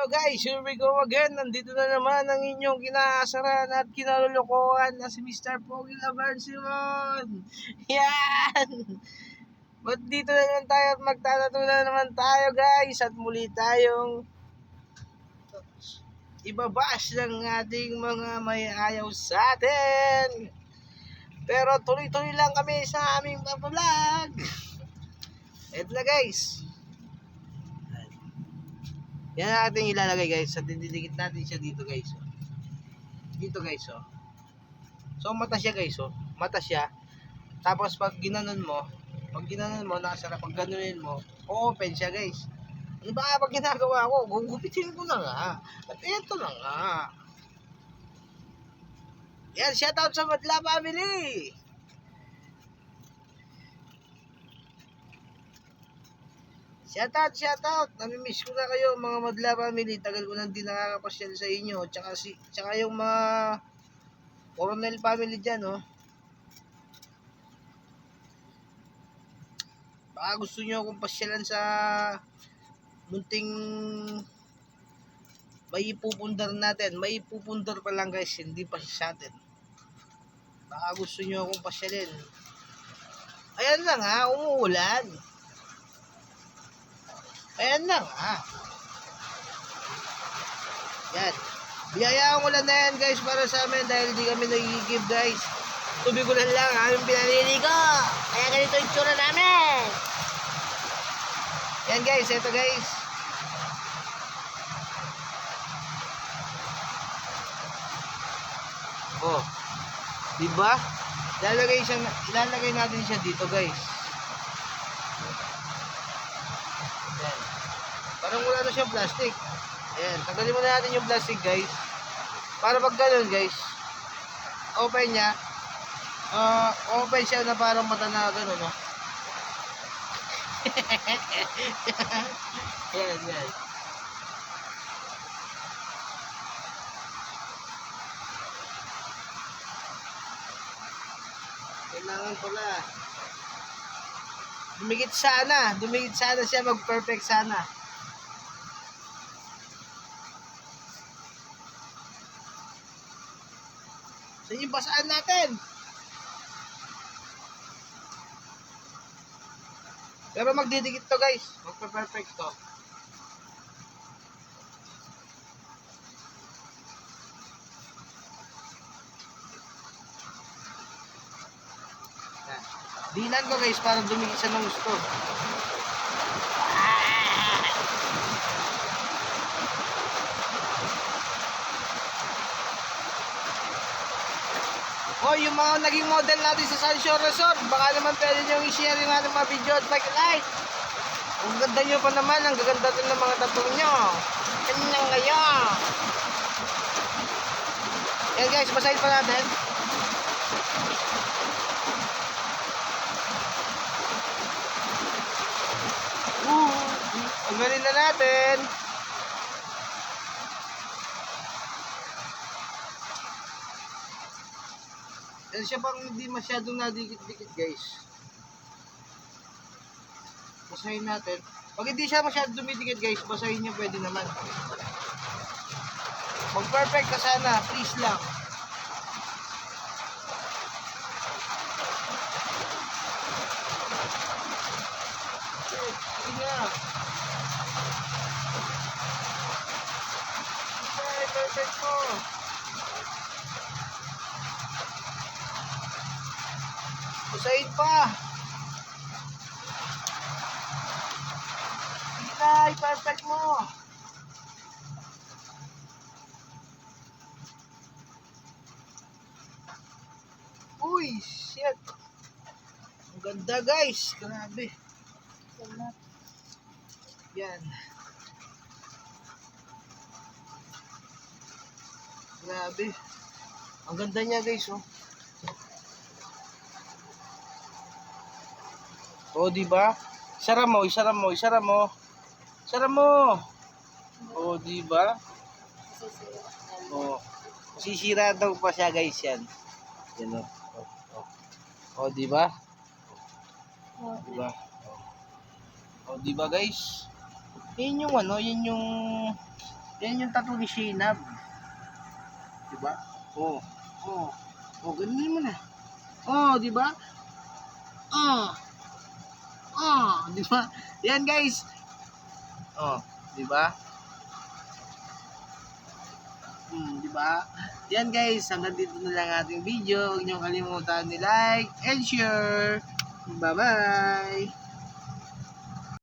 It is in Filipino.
guys, here we go again. Nandito na naman ang inyong kinaasaran at kinalulukuhan na si Mr. Pogi Laban Simon. Yan! Ba't dito na naman tayo at magtatato na naman tayo guys. At muli tayong ibabash ng ating mga may ayaw sa atin. Pero tuloy-tuloy lang kami sa aming vlog. Eto na guys. Yan ang ating ilalagay guys. At didikit natin siya dito guys. Dito guys oh. So mata siya guys oh. Mata siya. Tapos pag ginanon mo, nakasarap pag ganunin mo, open siya guys. Ano ba pag ginagawa ko? Gugupitin ko na nga. At ito na nga. Yan, shoutout sa Madla family. Shoutout. Namimiss ko na kayo mga Madla family. Tagal ko nang di nakakapasyal sa inyo. Tsaka yung mga Coronel family dyan, oh. Baka gusto nyo akong pasyalan sa munting may ipupundar natin. May ipupundar pa lang guys. Hindi pa siya sa atin. Baka gusto nyo akong pasyalin. Ayan lang ha. Umuulan. Ayan lang ha. Yan. Biyayaan ko lang na yan guys para sa amin dahil di kami nagigib guys. Tubig ulan lang aming pinaliligo. Kaya ganito yung tsura namin. Yan guys. Ito guys. Oh. Diba? Ilalagay natin siya dito guys. Yan. Parang wala na siyang plastic. Ayan, tanggalin muna natin yung plastic guys. Para pag ganun guys, open niya. Open siya na parang mata na ganun, no? Yan. Kailangan pala. Dumikit sana siya, mag-perfect sana. So yung basaan natin. Pero magdidikit to guys. Magpe-perfect to. Yan. Dinan ko guys para dumikit siya ng gusto. O, yung mga naging model natin sa Sunshore Resort, baka naman pwede nyo i-share yung ating mga video at like. Ang ganda nyo pa naman, ang gaganda rin ng mga tattoo nyo. Kanyang kayo. Yan guys, basahin pa natin. Ang galing na natin. Yan siya pang hindi masyadong nadikit-dikit guys. Basahin natin. Pag hindi siya masyadong dumidikit guys, basahin niyo pwede naman. Mag-perfect ka sana, please lang. Sige nga. Okay, perfect mo. Basahin pa. Hinay, perfect mo. Uy, shit. Ang ganda guys. Grabe. Yan. Grabe. Ang ganda niya guys, oh. Oh, di ba? Isara mo. Oh, di ba? Oh. Masisira daw pa siya, guys, yan. Yan oh. Oh, di ba? Di ba? Oh, di ba, guys? Yun yung Yan yung tattoo ni Shinab. Diba? Oh. Oh. Oh, ganun mo na. Oh, diba? Oh. Oh, diba? Yan guys. Oh, diba? Diba? Yan guys, hanggang dito na lang ating video. Huwag niyong kalimutan ni like and share. Bye-bye!